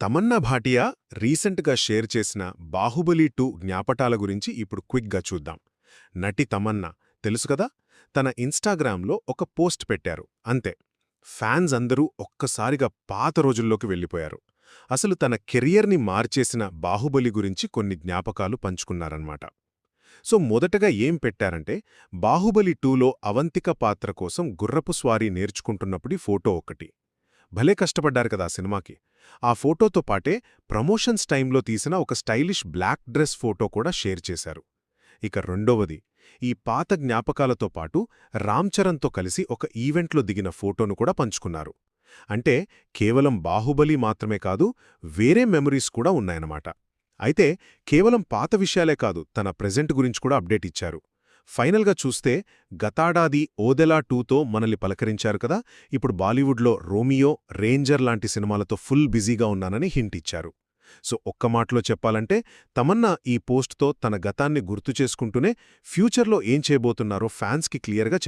తమన్నా భాటియా రీసెంట్గా షేర్ చేసిన బాహుబలి 2 జ్ఞాపటాల గురించి ఇప్పుడు క్విక్గా చూద్దాం. నటి తమన్నా తెలుసు కదా, తన ఇన్‌స్టాగ్రామ్‌లో ఒక పోస్ట్ పెట్టారు అంతే. ఫ్యాన్స్ అందరూ ఒక్కసారిగా పాత రోజుల్లోకి వెళ్ళిపోయారు. అసలు తన కెరియర్ని మార్చేసిన బాహుబలి గురించి కొన్ని జ్ఞాపకాలు పంచుకున్నారన్నమాట. సో మొదటగా ఏం పెట్టారంటే, బాహుబలి 2లో అవంతిక పాత్ర కోసం గుర్రపు స్వారీ నేర్చుకుంటున్నప్పుడి ఫోటో ఒకటి. భలే కష్టపడ్డారు కదా ఆ సినిమాకి. ఆ ఫోటోతో పాటే ప్రమోషన్స్ టైంలో తీసిన ఒక స్టైలిష్ బ్లాక్ డ్రెస్ ఫోటో కూడా షేర్ చేశారు. ఇక రెండవది, ఈ పాత జ్ఞాపకాలతో పాటు రామ్ చరణ్తో కలిసి ఒక ఈవెంట్లో దిగిన ఫోటోను కూడా పంచుకున్నారు. అంటే కేవలం బాహుబలి మాత్రమే కాదు, వేరే మెమరీస్ కూడా ఉన్నాయన్నమాట. అయితే కేవలం పాత విషయాలే కాదు, తన ప్రెజెంట్ గురించి కూడా అప్డేట్ ఇచ్చారు. ఫైనల్గా చూస్తే గతాడాది ఓదెలా 2తో మనల్ని పలకరించారు కదా, ఇప్పుడు బాలీవుడ్లో రోమియో, రేంజర్ లాంటి సినిమాలతో ఫుల్ బిజీగా ఉన్నానని హింట్ ఇచ్చారు. సో ఒక్క మాటలో చెప్పాలంటే, తమన్నా ఈ పోస్ట్తో తన గతాన్ని గుర్తు చేసుకుంటూనే ఫ్యూచర్లో ఏం చేయబోతున్నారో ఫ్యాన్స్కి క్లియర్గా